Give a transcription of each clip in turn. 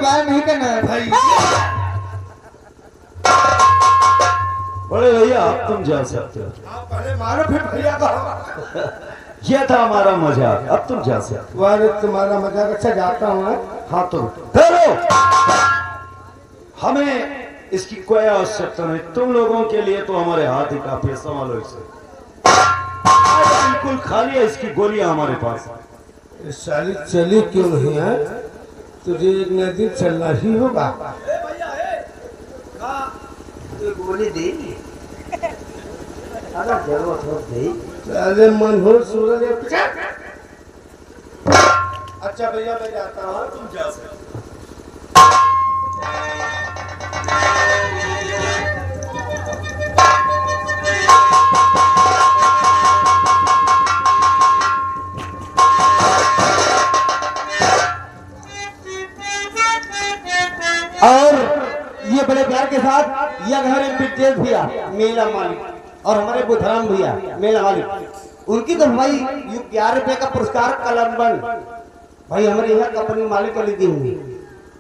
दोबारा नहीं करना है भाई। बड़े भैया आप तुम जा सकते हो। आप पहले मारो फिर भैया का। यह था हमारा मजाक, अब तुम जा सकते हो। वाह तुम्हारा मजाक अच्छा जाता हूँ मैं। हाँ तो ठहरो, हमें इसकी कोई आवश्यकता नहीं। तुम लोगों के लिए तो हमारे हाथ ही काफी है, संभालो इसे। बिल्कुल खाली है, इसकी गोलियां हमारे पास। साली चली क्यों नहीं है? तुझे एक न दिन चलना ही होगा। गोली दे अगर जरूरत हो दे। अरे मन हो सूरज। अच्छा भैया मैं जाता हूँ, तुम जा सकते। और ये बड़े प्यार के साथ यह घर एमपीटेज भैया मेला मालिक और हमारे बुधराम भैया मेला मालिक, उनकी तो भाई ये 11 रुपए का पुरस्कार कलम बन भाई हमारे यहाँ कंपनी मालिक वाली दी हुई।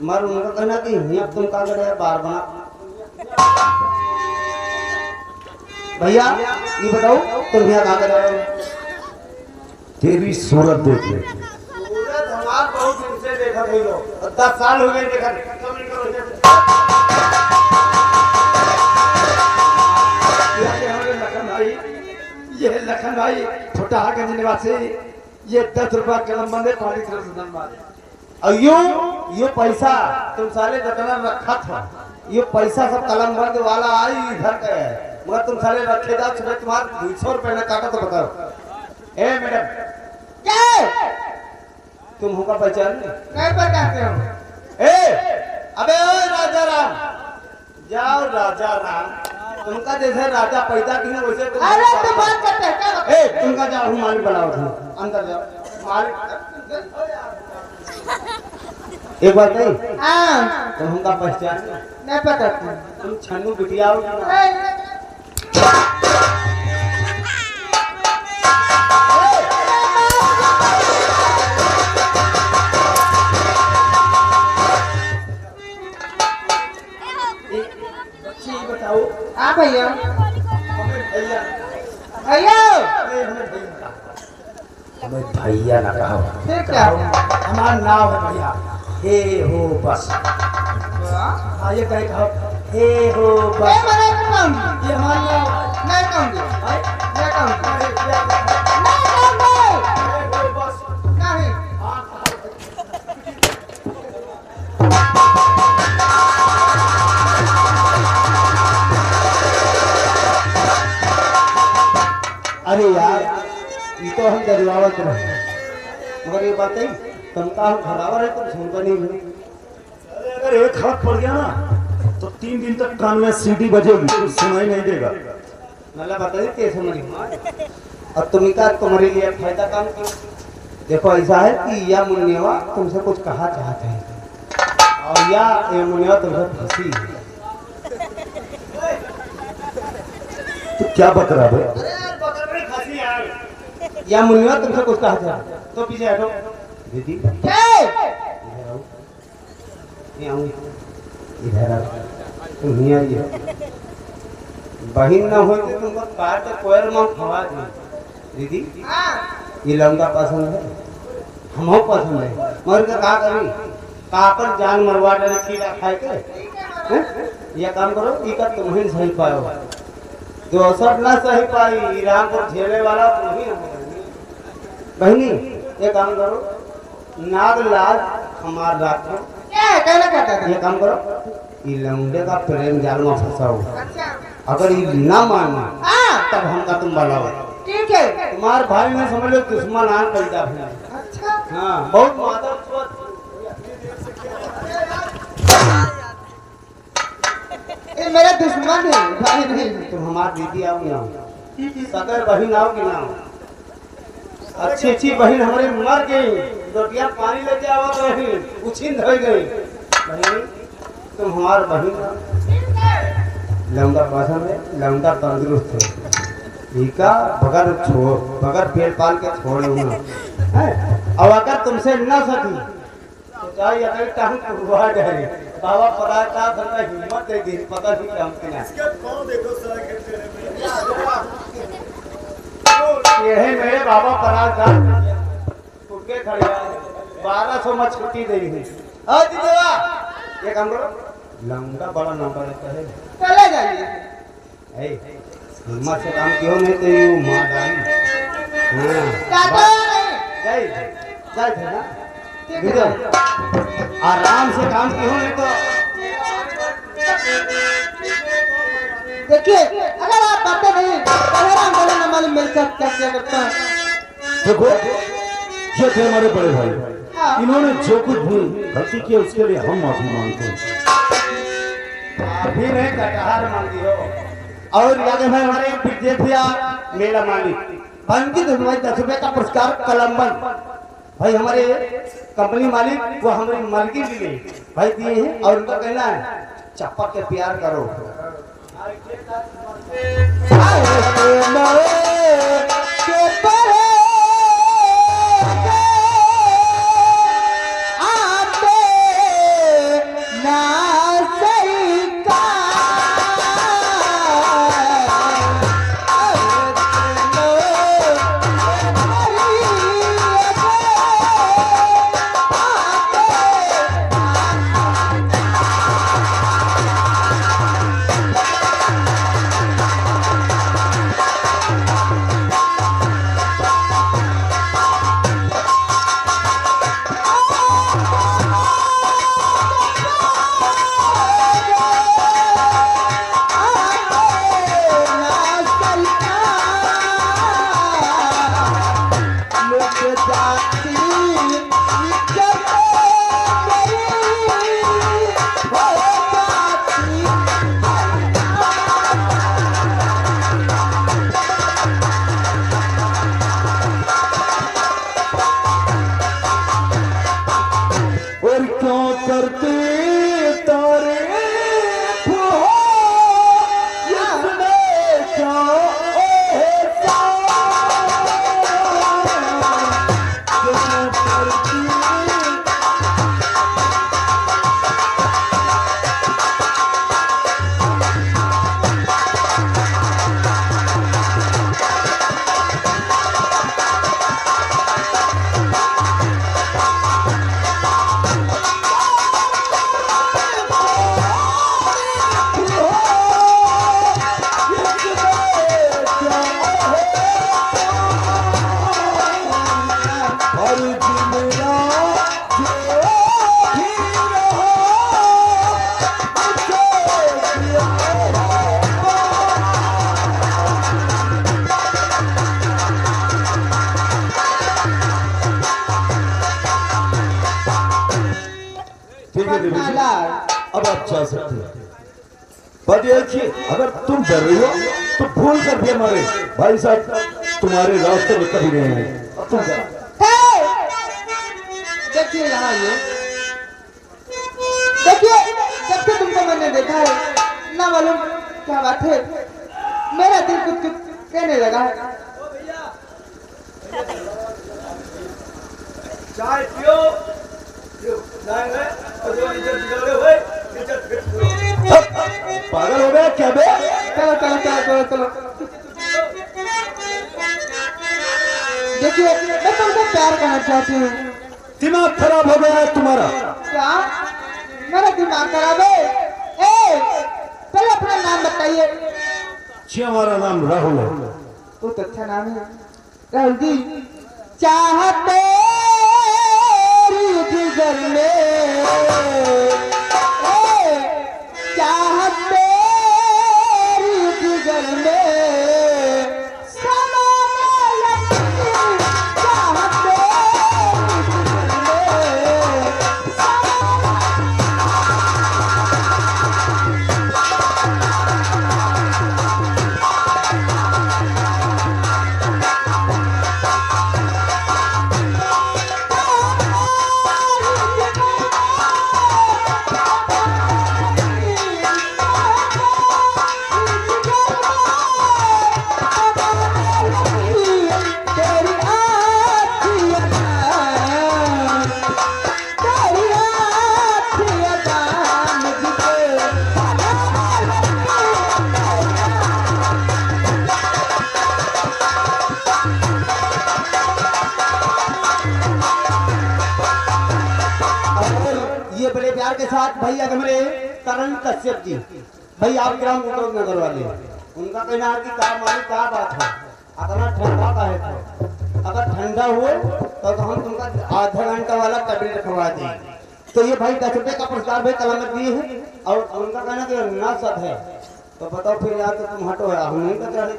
मगर उनका कहना कि अब तुम कहा करे बार बना। भैया ये बताओ तुम यहाँ कहा करे? तेरी सूरत देख ले। सूरज हमार बहुत दिन से देखा नहीं लो, 10 साल हो गए देखा। लखन भाई, ये लखन भाई छोटा के निवासी, ये 10 रुपया कलम बंदे पानी तरफ से धन्यवाद। और यो पैसा तुम साले जितना रखा था, ये पैसा सब कलम बंद वाला आई इधर का है, मगर तुम साले रखे जा सुबह तुम्हारे 200 रुपए ना काटा तो बताओ। ए मैडम तुम होगा पहचान नहीं पहचानते हो? अबे ओ राजा राम जाओ राजा राम, तुमका जैसे राजा पैदा की वैसे तुम। अरे तो बात करते हैं क्या? तुमका जाओ मालिक बनाओ, अंदर जाओ मालिक। एक बात नहीं, हाँ तुम हमका पहचान नहीं पहचानते। तुम छन्नू बिटिया हो ना? बताओ। हाँ भैया भैया भैया हमें भैया ना कहो। ठीक क्या? हमारा नाम है भैया हे हो बस। हाँ ये कहे कहो हे हो बस। ये हमारा नाम नहीं कहूँगी, नहीं कहूँगी, नहीं। अरे यार ये तो हम दरियावत रहे, मगर ये बात नहीं तुमका हम खराबर है, तुम सुनता नहीं है। अगर एक हाथ पड़ गया ना तो 3 दिन तक कान में सीटी बजेगी, कुछ सुनाई नहीं देगा। मला बताइए कैसे मरी और तुम्हारे लिए फायदा काम क्यों? देखो ऐसा है कि या मुन्नेवा तुमसे कुछ कहा चाहते हैं और या ये मुन्नेवा तुमसे फंसी है। तो क्या बता रहा भाई? या मुन्नेवा तुमसे कुछ कहा चाहते हैं तो पीछे हटो दीदी। इधर आओ, तुम नहीं आइए। बहिन ना हो तो तुमको काट के कोयर में खवा दी। दीदी ये लौंगा पसंद है, हमको पसंद है, मगर का करी का पर जान मरवा डाले कीड़ा खाए के। ये काम करो इका तुम ही सही पाओ, दोसर ना सही पाई, राम को झेले वाला तुम ही हो। बहनी ये काम करो नाग लाल हमार राखो। कहना कहता था। ये काम करो ये लौंडे का प्रेम जाल में फंसाओ, अच्छा अगर ये ना माना तब हमका तुम बनाओ। ठीक है। तुम्हारे भाई में समझ लो दुश्मन आन पैदा हुआ। अच्छा हाँ बहुत माधव ये मेरा दुश्मन है भाई नहीं। तुम हमारी दीदी आओ ना, सगर बहन आओ कि ना? अच्छी अच्छी बहन हमारे मर गई, रोटियां पानी लेके आवत रही उछिन हो गई। बहन तुम हमार बहन लौंगा पसंद है, लौंगा तंदुरुस्त है, ठीका बगैर पेड़ पाल के छोड़े हुए हैं। और अगर तुमसे न सकी तो सोचा अगर टांग हुआ डरे बाबा पड़ा का धरना हिम्मत दे दी पता नहीं काम के ना इसके पाँव देखो साला कितने ये है मेरे बाबा पड़ा का उठ के खड़े 1200 में छुट्टी दे रही हाँ दीदीवा ये काम करो लंगा बड़ा नंबर है चले जाइए हिम्मत से काम क्यों नहीं तो यू मार डाली हाँ जय जय थे ना आराम से काम क्यों नहीं तो देखिए अगर आप बातें नहीं आराम बोले ना मालूम मेरे साथ क्या करता है। देखो ये थे हमारे बड़े भाई इन्होंने जो कुछ भी गलती की उसके लिए हम माफी मांगते हैं। अभी नहीं कटहार मांगी हो और याद है हमारे विजय भैया मेला मालिक बनती तो 10 रुपए का पुरस्कार कलम्बन भाई हमारे कंपनी मालिक वो हमारी मालिकी भी गई भाई दिए हैं और उनका कहना है चप्पा के प्यार करो अब आप जा सकते हैं। बात यह है अगर तुम डर रही हो तो भूल कर भी हमारे भाई साहब तुम्हारे रास्ते में कभी नहीं आए। अब तुम जाओ। देखिए यहाँ ये देखिए जब से तुमको मैंने देखा है ना मालूम क्या बात है मेरा दिल कुछ कुछ कहने लगा है। चाय पियो पागल हो गया क्या बे? चलो चलो चलो चलो चलो देखिए मैं तुमसे प्यार करना चाहती हूँ। दिमाग खराब हो गया है तुम्हारा। क्या मेरा दिमाग खराब है? पहले अपना नाम बताइए। जी हमारा नाम राहुल है। बहुत अच्छा नाम है राहुल जी। चाहते जिगर में चाहते जिगर में समाने चाहते प्यार के साथ भैया हमारे करण कश्यप जी, भाई आप ग्राम उद्योग नगर वाले, उनका कहना है कि क्या बात है, अतना ठंडा का है तो अगर ठंडा हुए तो हम तुमका आधा घंटा वाला कबरी रखवा देंगे। तो ये भाई 10 रुपए का पुरस्कार भाई कलम दिए है और उनका कहना कि ना सद है। तो बताओ फिर यार तो तुम हटो यार, हम नहीं कर रहे।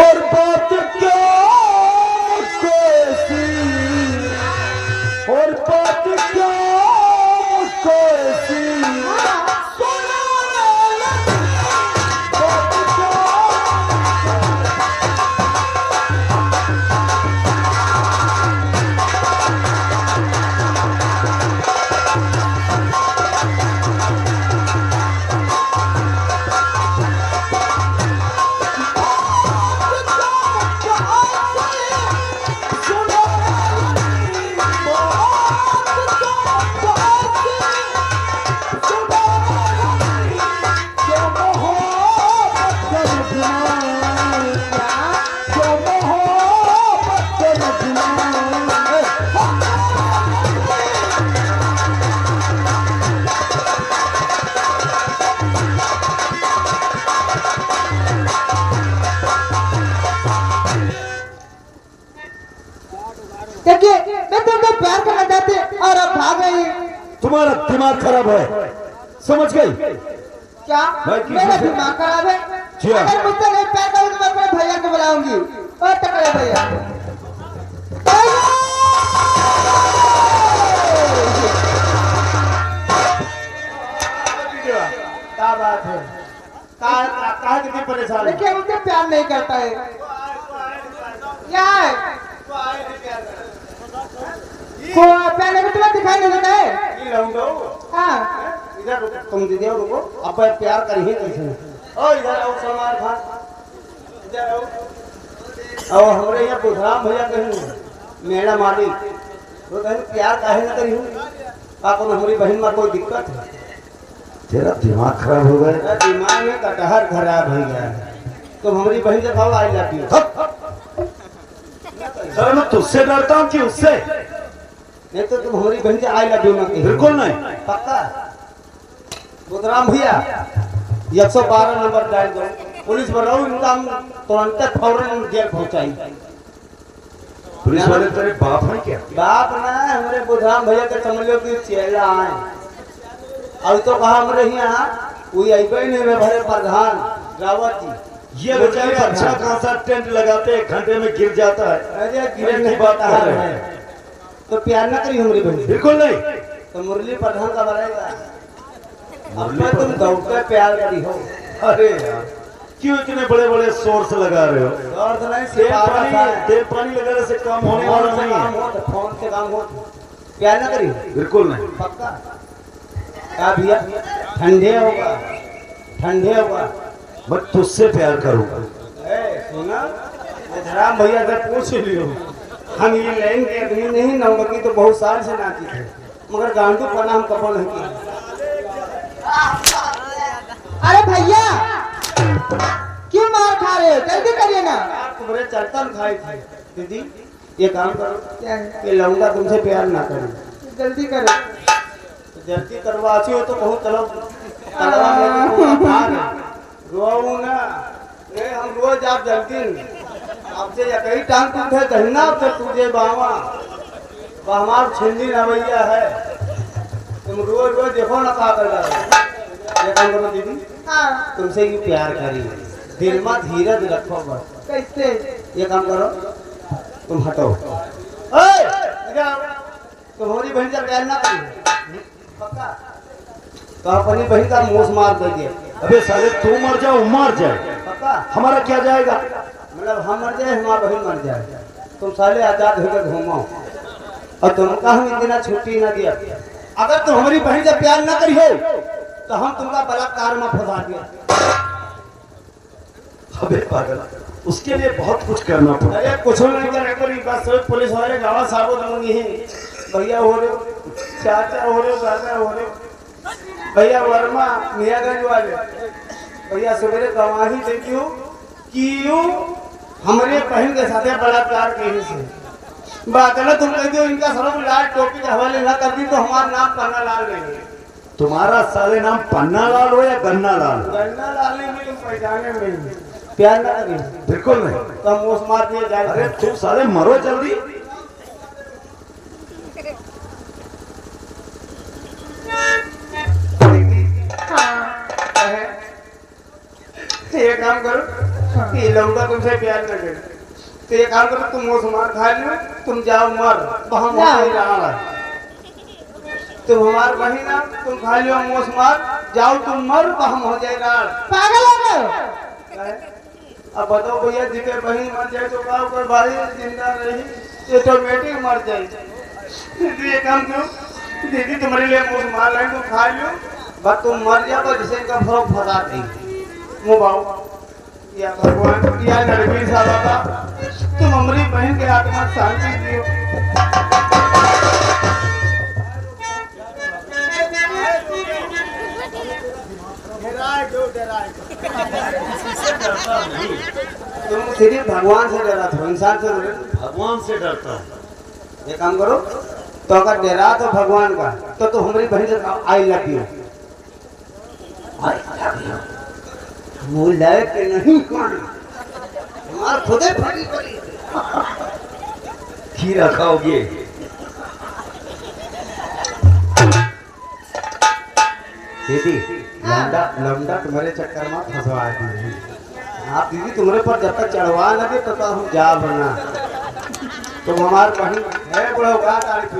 और बात क्या कैसी, और बात क्या कैसी, मैं तुमको प्यार करना चाहते और अब भाग रही है। तुम्हारा दिमाग खराब है, समझ गई? क्या मेरा दिमाग खराब है? जी हाँ। अगर मुझसे नहीं प्यार करोगे तो मैं अपने भैया को बुलाऊंगी। और टकरे भैया, क्या बात है, कहा कितनी परेशान है? देखिए मुझसे प्यार नहीं करता है। क्या है प्यार नहीं, तुम्हें दिखाई नहीं देता है? हाँ इधर तुम दीदी रुको, अब प्यार करिए कैसे? ओ इधर आओ सलमान खान, इधर आओ। और हमारे यहाँ बुधराम भैया कहीं मेरा मालिक वो कहीं प्यार काहे न करी हूँ? आपको हमारी बहन में कोई दिक्कत है? तेरा दिमाग खराब हो गया। मेरा दिमाग में कटहर खराब हो गया है। तुम हमारी बहन से कहो आई लव यू। सर मैं तुझसे डरता हूँ कि उससे? नहीं तो तुम हमारी बहन से आई लव यू ना कही। बिल्कुल नहीं। पक्का? बुधराम भैया 112 नंबर डायल दो, पुलिस बुलाओ, इनका हम तुरंत फौरन जेल पहुंचाई। पुलिस वाले तेरे बाप हैं क्या? बाप ना हमारे बुधराम भैया के समझ लो कि चेला आए। अब तो कहा हमारे यहाँ कोई आई नहीं, मैं भरे प्रधान रावत जी। ये बेचारे अच्छा खासा टेंट लगाते 1 घंटे में गिर जाता है। अरे गिर नहीं पाता है तो प्यार ना करी हमारी बहन। बिल्कुल नहीं। तो मुरली प्रधान का बढ़ेगा। अब मैं तुम दौड़ते प्यार करी हो। अरे यार क्यों इतने बड़े बड़े सोर्स लगा रहे हो? और तो नहीं तेल पानी लगाने से काम होने वाला नहीं है। फोन से काम हो, प्यार ना करी? बिल्कुल नहीं। पक्का? क्या भैया ठंडे होगा, ठंडे होगा। मैं तुझसे प्यार करूंगा। सुना राम भैया से पूछ लियो, हम ये लाइन के आदमी नहीं नौबकी तो बहुत साल से नाची थे, मगर गांडू पना हम कपड़ नहीं किया। अरे भैया क्यों मार खा रहे हो? जल्दी करिए ना। तुम्हारे चलतन खाई थी दीदी। ये काम करो क्या है? कि लौंडा तुमसे प्यार ना करे, जल्दी करो। तो जल्दी करवाची हो तो बहुत चलो रो ना। हम रोज आप जल्दी आपसे कई टांग टूटे कहना तो तुझे बावा हमार छिंदी नवैया है। तुम रोज रोज देखो ना का कर रहा। ये काम करो दीदी, हाँ तुमसे ही प्यार करी, दिल में धीरज रखो बस। कैसे? ये काम करो, तुम हटो। ओए इधर आओ। तुम्हारी बहन से प्यार ना करी पक्का? तो अपनी बहन का मुंह मार दीजिए। अबे साले तू मर जाओ मर जाए, पक्का? हमारा क्या जाएगा? मतलब हम मर जाए हमारा बहन मर जाए, तुम साले आजाद होकर घूमो और तुमका हम इतना छुट्टी ना दिया। अगर तुम हमारी बहन से प्यार ना करी हो तो हम तुमका बलात्कार में फंसा दिया। अबे पागल, उसके लिए बहुत कुछ करना पड़ता है। अरे कुछ नहीं करे करी, बस पुलिस वाले गाँव साबो दूंगी है। भैया हो रहे, चाचा हो रहे, दादा हो रहे, भैया वर्मा मियागंज वाले भैया सवेरे गवाही देती हूँ कि यूं हमारे बहन के साथ बलात्कार के से बात है ना, तुम कहते हो इनका सर्व लाल टोपी के हवाले ना कर दी तो हमारा नाम पन्ना लाल नहीं है। तुम्हारा साले नाम पन्ना लाल हो या गन्ना लाल? गन्ना लाल में तुम पहचाने में प्यार ना लगे बिल्कुल नहीं। तो हम उस मार दिए जाए। अरे तुम साले मरो जल्दी। ये काम करो, ये लौटा तुमसे प्यार न करे तो ये काम करो, तुम वो मार खा लो, तुम जाओ मर, वहाँ मोस रहा। तुम हमार बहिना, तुम खा लियो मोस मार, जाओ तुम मर, वहाँ हो जाएगा। पागल हो गए। अब बताओ भैया, जिसे बहन मर जाए तो का कोई भाई जिंदा रही, ये ऑटोमेटिक मर जाए। ये काम करो, दीदी तुम्हारे लिए मोस मार लाए, तुम खा लियो, बस तुम मर जाओ तो जिसे इनका फरोक फंसा देंगे। मुबाओ या भगवान या नरवीर साहब, तुम हमारी बहन के आत्मा शांति दियो। तुम सिर्फ भगवान से डरा था, इंसान से डरे? भगवान से डरता है। ये काम करो, तो अगर डरा तो भगवान का, तो हमारी बहन से आई लव यू। मुँह लायक नहीं कौन हमार खुदे फटी पड़ी खीरा खाओगे? दीदी लंडा लंडा तुम्हारे चक्कर में फंसवा दी। आप दीदी तुम्हारे पर जब तक चढ़वा न दे तब तक हम जा बना। तुम हमारे बहन है बड़ा तारीफ